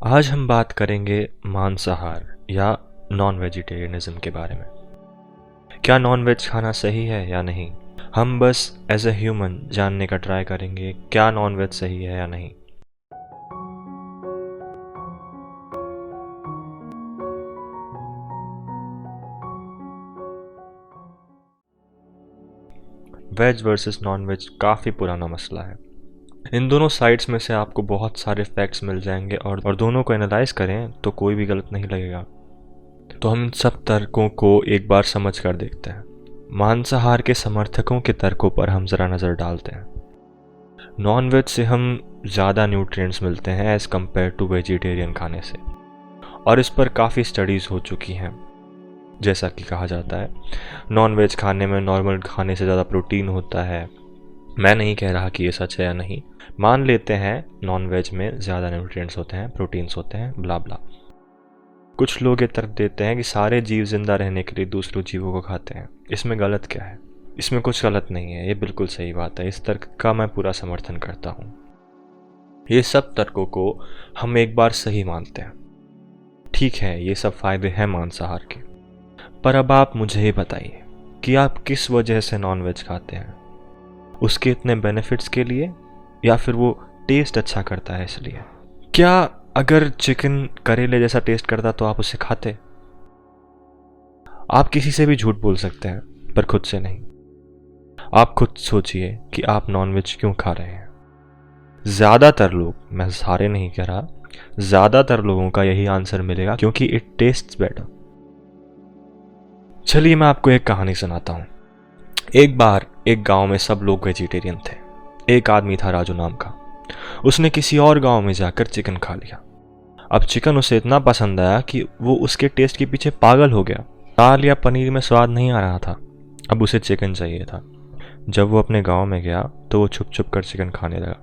आज हम बात करेंगे मांसाहार या नॉन वेजिटेरियनिज्म के बारे में। क्या नॉन वेज खाना सही है या नहीं? हम बस एज ए ह्यूमन जानने का ट्राई करेंगे क्या नॉन वेज सही है या नहीं। वेज वर्सेस नॉन वेज काफ़ी पुराना मसला है। इन दोनों साइड्स में से आपको बहुत सारे फैक्ट्स मिल जाएंगे और दोनों को एनालाइज करें तो कोई भी गलत नहीं लगेगा। तो हम इन सब तर्कों को एक बार समझ कर देखते हैं। मांसाहार के समर्थकों के तर्कों पर हम ज़रा नज़र डालते हैं। नॉन वेज से हम ज़्यादा न्यूट्रिएंट्स मिलते हैं एज़ कम्पेयर टू वेजिटेरियन खाने से, और इस पर काफ़ी स्टडीज़ हो चुकी हैं। जैसा कि कहा जाता है नॉन वेज खाने में नॉर्मल खाने से ज़्यादा प्रोटीन होता है। मैं नहीं कह रहा कि ये सच है या नहीं, मान लेते हैं नॉन वेज में ज़्यादा न्यूट्रिएंट्स होते हैं, प्रोटीन्स होते हैं, ब्ला ब्ला। कुछ लोग ये तर्क देते हैं कि सारे जीव जिंदा रहने के लिए दूसरों जीवों को खाते हैं। इसमें गलत क्या है? इसमें कुछ गलत नहीं है, ये बिल्कुल सही बात है। इस तर्क का मैं पूरा समर्थन करता हूँ। ये सब तर्कों को हम एक बार सही मानते हैं। ठीक है, ये सब फायदे हैं मांसाहार के, पर अब आप मुझे ये बताइए कि आप किस वजह से नॉन वेज खाते हैं? उसके इतने बेनिफिट्स के लिए, या फिर वो टेस्ट अच्छा करता है इसलिए? क्या अगर चिकन करेले जैसा टेस्ट करता तो आप उसे खाते? आप किसी से भी झूठ बोल सकते हैं, पर खुद से नहीं। आप खुद सोचिए कि आप नॉनवेज क्यों खा रहे हैं। ज़्यादातर लोग, मैं सारे नहीं कह रहा, ज़्यादातर लोगों का यही आंसर मिलेगा, क्योंकि इट टेस्ट्स बेटर। चलिए मैं आपको एक कहानी सुनाता हूँ। एक बार एक गांव में सब लोग वेजिटेरियन थे। एक आदमी था राजू नाम का। उसने किसी और गांव में जाकर चिकन खा लिया। अब चिकन उसे इतना पसंद आया कि वो उसके टेस्ट के पीछे पागल हो गया। दाल या पनीर में स्वाद नहीं आ रहा था, अब उसे चिकन चाहिए था। जब वो अपने गांव में गया तो वो छुप छुप कर चिकन खाने लगा।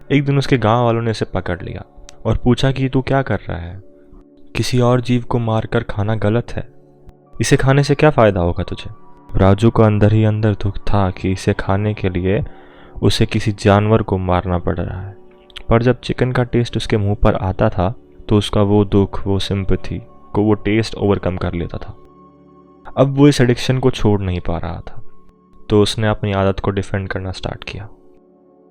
एक दिन उसके गांव वालों ने उसे पकड़ लिया और पूछा कि तू क्या कर रहा है? किसी और जीव को मारकर खाना गलत है, इसे खाने से क्या फ़ायदा होगा तुझे? राजू को अंदर ही अंदर दुख था कि इसे खाने के लिए उसे किसी जानवर को मारना पड़ रहा है, पर जब चिकन का टेस्ट उसके मुंह पर आता था तो उसका वो दुख, वो सिंपैथी को वो टेस्ट ओवरकम कर लेता था। अब वो इस एडिक्शन को छोड़ नहीं पा रहा था, तो उसने अपनी आदत को डिफेंड करना स्टार्ट किया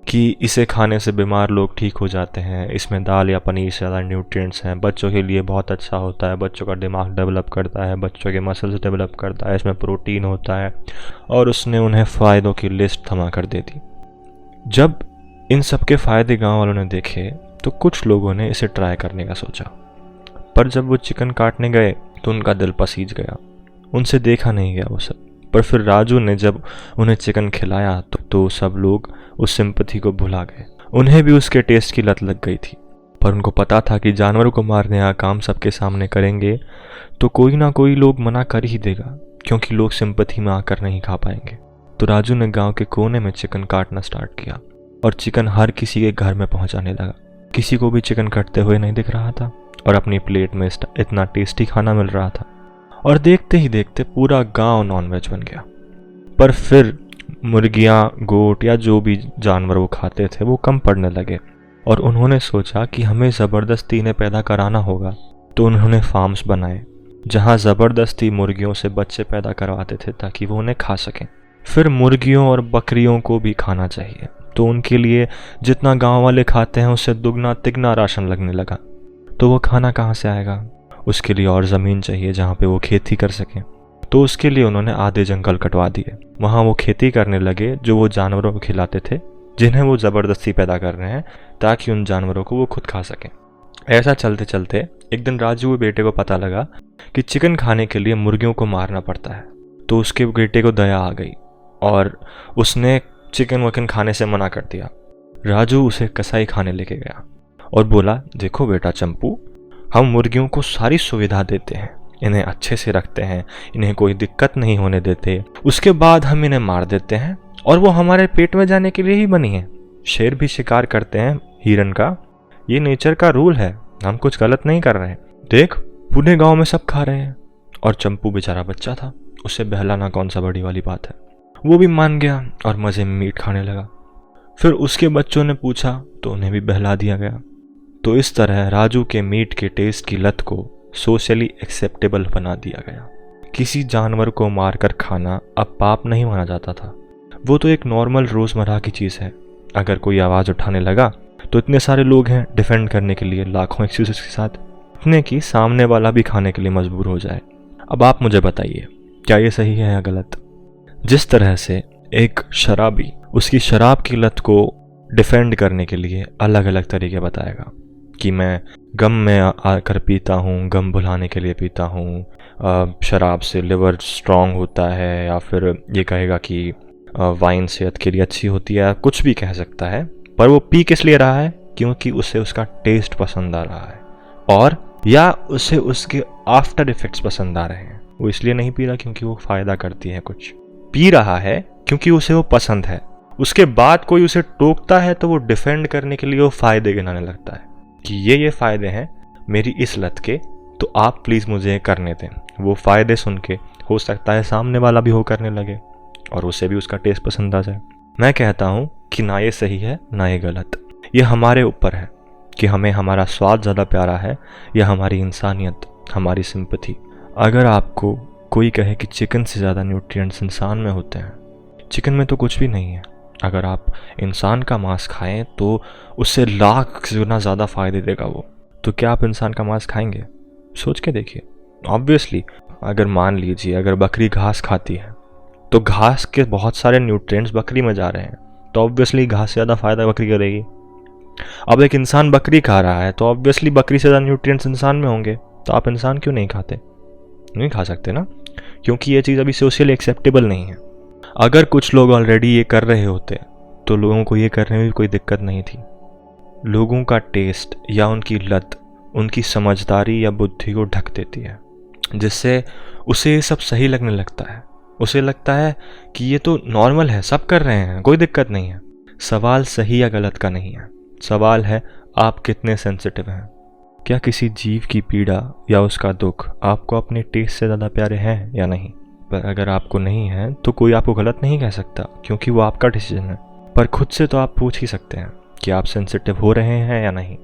कि इसे खाने से बीमार लोग ठीक हो जाते हैं, इसमें दाल या पनीर से ज़्यादा न्यूट्रिएंट्स हैं, बच्चों के लिए बहुत अच्छा होता है, बच्चों का दिमाग डेवलप करता है, बच्चों के मसल्स डेवलप करता है, इसमें प्रोटीन होता है, और उसने उन्हें फ़ायदों की लिस्ट थमा कर दे दी। जब इन सब के फ़ायदे गांव वालों ने देखे तो कुछ लोगों ने इसे ट्राई करने का सोचा, पर जब वो चिकन काटने गए तो उनका दिल पसीज गया। उनसे देखा नहीं गया वो सब। पर फिर राजू ने जब उन्हें चिकन खिलाया तो सब लोग उस सिंपैथी को भुला गए। उन्हें भी उसके टेस्ट की लत लग गई थी, पर उनको पता था कि जानवरों को मारने का काम सबके सामने करेंगे तो कोई ना कोई लोग मना कर ही देगा, क्योंकि लोग सिंपैथी में आकर नहीं खा पाएंगे। तो राजू ने गांव के कोने में चिकन काटना स्टार्ट किया और चिकन हर किसी के घर में पहुंचाने लगा। किसी को भी चिकन कटते हुए नहीं दिख रहा था और अपनी प्लेट में इतना टेस्टी खाना मिल रहा था, और देखते ही देखते पूरा गांव नॉनवेज बन गया। पर फिर मुर्गियां, गोट या जो भी जानवर वो खाते थे वो कम पड़ने लगे, और उन्होंने सोचा कि हमें ज़बरदस्ती इन्हें पैदा कराना होगा। तो उन्होंने फार्म्स बनाए जहां ज़बरदस्ती मुर्गियों से बच्चे पैदा करवाते थे ताकि वो उन्हें खा सकें। फिर मुर्गियों और बकरियों को भी खाना चाहिए, तो उनके लिए जितना गांव वाले खाते हैं उससे दुगना तिगना राशन लगने लगा। तो वो खाना कहाँ से आएगा? उसके लिए और ज़मीन चाहिए जहाँ पे वो खेती कर सकें। तो उसके लिए उन्होंने आधे जंगल कटवा दिए। वहाँ वो खेती करने लगे जो वो जानवरों को खिलाते थे, जिन्हें वो ज़बरदस्ती पैदा कर रहे हैं ताकि उन जानवरों को वो खुद खा सकें। ऐसा चलते चलते एक दिन राजू के बेटे को पता लगा कि चिकन खाने के लिए मुर्गियों को मारना पड़ता है। तो उसके बेटे को दया आ गई और उसने चिकन वकन खाने से मना कर दिया। राजू उसे कसाई खाने लेके गया और बोला, देखो बेटा चंपू, हम मुर्गियों को सारी सुविधा देते हैं, इन्हें अच्छे से रखते हैं, इन्हें कोई दिक्कत नहीं होने देते, उसके बाद हम इन्हें मार देते हैं और वो हमारे पेट में जाने के लिए ही बनी है। शेर भी शिकार करते हैं हिरन का, ये नेचर का रूल है, हम कुछ गलत नहीं कर रहे हैं। देख, पूरे गांव में सब खा रहे हैं। और चंपू बेचारा बच्चा था, उसे बहलाना कौन सा बड़ी वाली बात है। वो भी मान गया और मज़े में मीट खाने लगा। फिर उसके बच्चों ने पूछा तो उन्हें भी बहला दिया गया। तो इस तरह राजू के मीट के टेस्ट की लत को सोशली एक्सेप्टेबल बना दिया गया। किसी जानवर को मारकर खाना अब पाप नहीं माना जाता था, वो तो एक नॉर्मल रोज़मर्रा की चीज़ है। अगर कोई आवाज़ उठाने लगा तो इतने सारे लोग हैं डिफेंड करने के लिए लाखों एक्सक्यूज़ के साथ, इतने कि सामने वाला भी खाने के लिए मजबूर हो जाए। अब आप मुझे बताइए, क्या ये सही है या गलत? जिस तरह से एक शराबी उसकी शराब की लत को डिफेंड करने के लिए अलग अलग तरीके बताएगा कि मैं गम में आकर पीता हूँ, गम भुलाने के लिए पीता हूँ, शराब से लिवर स्ट्रांग होता है, या फिर ये कहेगा कि वाइन सेहत के लिए अच्छी होती है, कुछ भी कह सकता है। पर वो पी किस लिए रहा है? क्योंकि उसे उसका टेस्ट पसंद आ रहा है, और या उसे उसके आफ्टर इफेक्ट्स पसंद आ रहे हैं। वो इसलिए नहीं पी रहा क्योंकि वो फ़ायदा करती है कुछ, पी रहा है क्योंकि उसे वो पसंद है। उसके बाद कोई उसे टोकता है तो वो डिफेंड करने के लिए वो फ़ायदे गिनाने लगता है कि ये फ़ायदे हैं मेरी इस लत के, तो आप प्लीज़ मुझे करने दें। वो फ़ायदे सुन के हो सकता है सामने वाला भी हो करने लगे और उसे भी उसका टेस्ट पसंद आ जाए। मैं कहता हूँ कि ना ये सही है ना ये गलत, ये हमारे ऊपर है कि हमें हमारा स्वाद ज़्यादा प्यारा है या हमारी इंसानियत, हमारी सिंपैथी। अगर आपको कोई कहे कि चिकन से ज़्यादा न्यूट्रिएंट्स इंसान में होते हैं, चिकन में तो कुछ भी नहीं है। अगर आप इंसान का मांस खाएं तो उससे लाख गुना ज़्यादा फ़ायदे देगा वो, तो क्या आप इंसान का मांस खाएंगे? सोच के देखिए। ऑब्वियसली अगर मान लीजिए अगर बकरी घास खाती है तो घास के बहुत सारे न्यूट्रिएंट्स बकरी में जा रहे हैं, तो ऑब्वियसली घास से ज़्यादा फ़ायदा बकरी करेगी। अब एक इंसान बकरी खा रहा है तो ऑब्वियसली बकरी से ज़्यादा न्यूट्रिएंट्स इंसान में होंगे, तो आप इंसान क्यों नहीं खाते? नहीं खा सकते ना, क्योंकि ये चीज़ अभी सोशली एक्सेप्टेबल नहीं है। अगर कुछ लोग ऑलरेडी ये कर रहे होते तो लोगों को ये करने में भी कोई दिक्कत नहीं थी। लोगों का टेस्ट या उनकी लत उनकी समझदारी या बुद्धि को ढक देती है, जिससे उसे ये सब सही लगने लगता है। उसे लगता है कि ये तो नॉर्मल है, सब कर रहे हैं, कोई दिक्कत नहीं है। सवाल सही या गलत का नहीं है, सवाल है आप कितने सेंसिटिव हैं। क्या किसी जीव की पीड़ा या उसका दुख आपको अपने टेस्ट से ज़्यादा प्यारे हैं या नहीं? पर अगर आपको नहीं है तो कोई आपको गलत नहीं कह सकता, क्योंकि वो आपका डिसीजन है। पर खुद से तो आप पूछ ही सकते हैं कि आप सेंसिटिव हो रहे हैं या नहीं।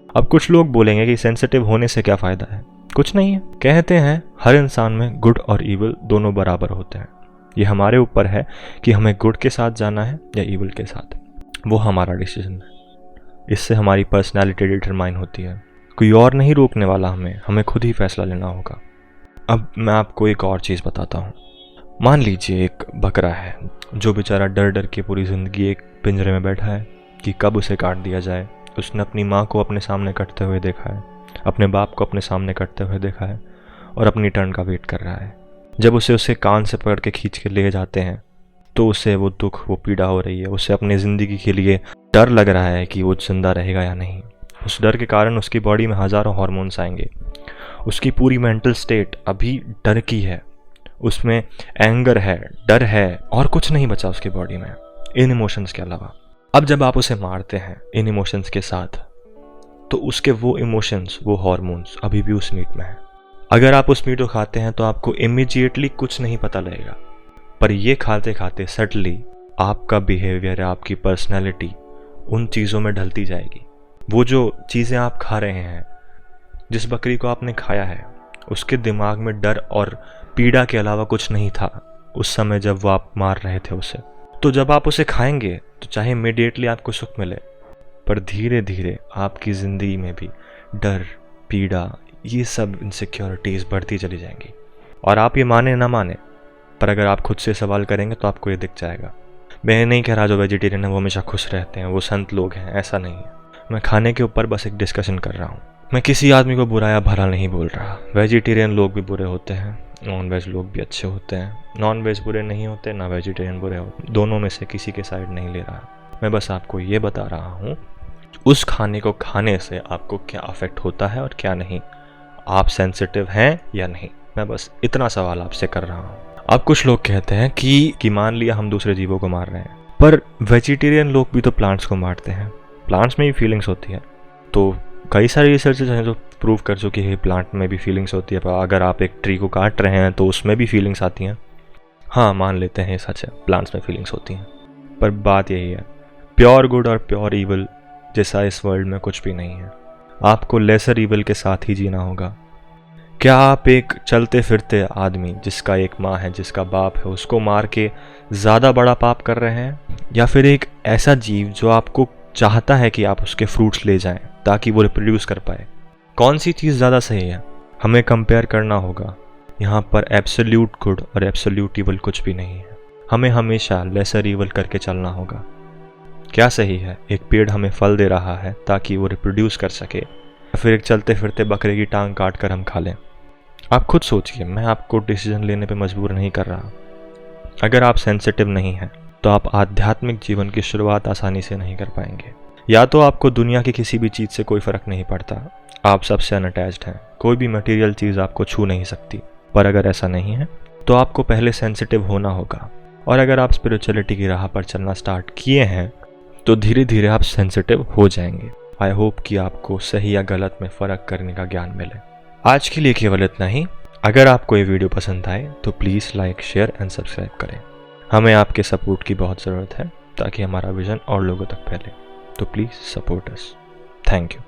अब कुछ लोग बोलेंगे कि सेंसिटिव होने से क्या फ़ायदा है? कुछ नहीं है। कहते हैं हर इंसान में गुड और ईविल दोनों बराबर होते हैं। ये हमारे ऊपर है कि हमें गुड के साथ जाना है या ईविल के साथ, वो हमारा डिसीजन है। इससे हमारी पर्सनैलिटी डिटरमाइन होती है, कोई और नहीं रोकने वाला हमें खुद ही फैसला लेना होगा। अब मैं आपको एक और चीज़ बताता हूँ। मान लीजिए एक बकरा है जो बेचारा डर डर के पूरी ज़िंदगी एक पिंजरे में बैठा है कि कब उसे काट दिया जाए। उसने अपनी माँ को अपने सामने कटते हुए देखा है, अपने बाप को अपने सामने कटते हुए देखा है, और अपनी टर्न का वेट कर रहा है। जब उसे कान से पकड़ के खींच के ले जाते हैं तो उसे वो दुख, वो पीड़ा हो रही है। उसे अपनी ज़िंदगी के लिए डर लग रहा है कि वो जिंदा रहेगा या नहीं। उस डर के कारण उसकी बॉडी में हज़ारों हार्मोन्स आएंगे। उसकी पूरी मेंटल स्टेट अभी डर की है, उसमें एंगर है, डर है, और कुछ नहीं बचा उसकी बॉडी में इन इमोशंस के अलावा। अब जब आप उसे मारते हैं इन इमोशंस के साथ, तो उसके वो इमोशंस, वो हार्मोन्स अभी भी उस मीट में है। अगर आप उस मीट को खाते हैं तो आपको इमीडिएटली कुछ नहीं पता लगेगा, पर ये खाते खाते सडनली आपका बिहेवियर, आपकी पर्सनैलिटी उन चीज़ों में ढलती जाएगी। वो जो चीज़ें आप खा रहे हैं, जिस बकरी को आपने खाया है, उसके दिमाग में डर और पीड़ा के अलावा कुछ नहीं था उस समय जब वो आप मार रहे थे उसे। तो जब आप उसे खाएंगे तो चाहे इमीडिएटली आपको सुख मिले, पर धीरे धीरे आपकी ज़िंदगी में भी डर, पीड़ा, ये सब इनसिक्योरिटीज़ बढ़ती चली जाएंगी। और आप ये माने ना माने, पर अगर आप खुद से सवाल करेंगे तो आपको ये दिख जाएगा। मैं नहीं कह रहा जो वेजिटेरियन है वो हमेशा खुश रहते हैं, वो संत लोग हैं, ऐसा नहीं है। मैं खाने के ऊपर बस एक डिस्कशन कर रहा हूँ। मैं किसी आदमी को बुरा या भला नहीं बोल रहा। वेजिटेरियन लोग भी बुरे होते हैं, नॉन वेज लोग भी अच्छे होते हैं। नॉन वेज बुरे नहीं होते, ना वेजिटेरियन बुरे होते, दोनों में से किसी के साइड नहीं ले रहा। मैं बस आपको ये बता रहा हूँ उस खाने को खाने से आपको क्या अफेक्ट होता है और क्या नहीं। आप सेंसिटिव हैं या नहीं, मैं बस इतना सवाल आपसे कर रहा हूँ। अब कुछ लोग कहते हैं कि मान लिया हम दूसरे जीवों को मार रहे हैं, पर वेजिटेरियन लोग भी तो प्लांट्स को मारते हैं, प्लांट्स में भी फीलिंग्स होती है। तो कई सारे रिसर्चेस हैं जो प्रूव कर चुकी है प्लांट में भी फीलिंग्स होती है। पर अगर आप एक ट्री को काट रहे हैं तो उसमें भी फीलिंग्स आती हैं। हाँ, मान लेते हैं सच है, प्लांट्स में फीलिंग्स होती हैं, पर बात यही है, प्योर गुड और प्योर ईविल जैसा इस वर्ल्ड में कुछ भी नहीं है। आपको लेसर ईवल के साथ ही जीना होगा। क्या आप एक चलते फिरते आदमी जिसका एक माँ है, जिसका बाप है, उसको मार के ज़्यादा बड़ा पाप कर रहे हैं, या फिर एक ऐसा जीव जो आपको चाहता है कि आप उसके फ्रूट्स ले जाएं ताकि वो रिप्रोड्यूस कर पाए? कौन सी चीज़ ज़्यादा सही है? हमें कंपेयर करना होगा। यहाँ पर एब्सोल्यूट गुड और एब्सोल्यूट ईवल कुछ भी नहीं है। हमें हमेशा लेसर ईवल करके चलना होगा। क्या सही है? एक पेड़ हमें फल दे रहा है ताकि वो रिप्रोड्यूस कर सके, या फिर एक चलते फिरते बकरे की टांग काट कर हम खा लें? आप खुद सोचिए, मैं आपको डिसीजन लेने पे मजबूर नहीं कर रहा। अगर आप सेंसिटिव नहीं हैं तो आप आध्यात्मिक जीवन की शुरुआत आसानी से नहीं कर पाएंगे। या तो आपको दुनिया की किसी भी चीज़ से कोई फ़र्क नहीं पड़ता, आप सबसे अनअटैच्ड हैं, कोई भी मटेरियल चीज़ आपको छू नहीं सकती। पर अगर ऐसा नहीं है तो आपको पहले सेंसिटिव होना होगा, और अगर आप स्पिरिचुअलिटी की राह पर चलना स्टार्ट किए हैं तो धीरे धीरे आप सेंसिटिव हो जाएंगे। आई होप कि आपको सही या गलत में फ़र्क करने का ज्ञान मिले। आज के लिए केवल इतना ही। अगर आपको ये वीडियो पसंद आए तो please like, share and subscribe करें। हमें आपके सपोर्ट की बहुत ज़रूरत है ताकि हमारा विज़न और लोगों तक फैले। तो please support us. Thank you.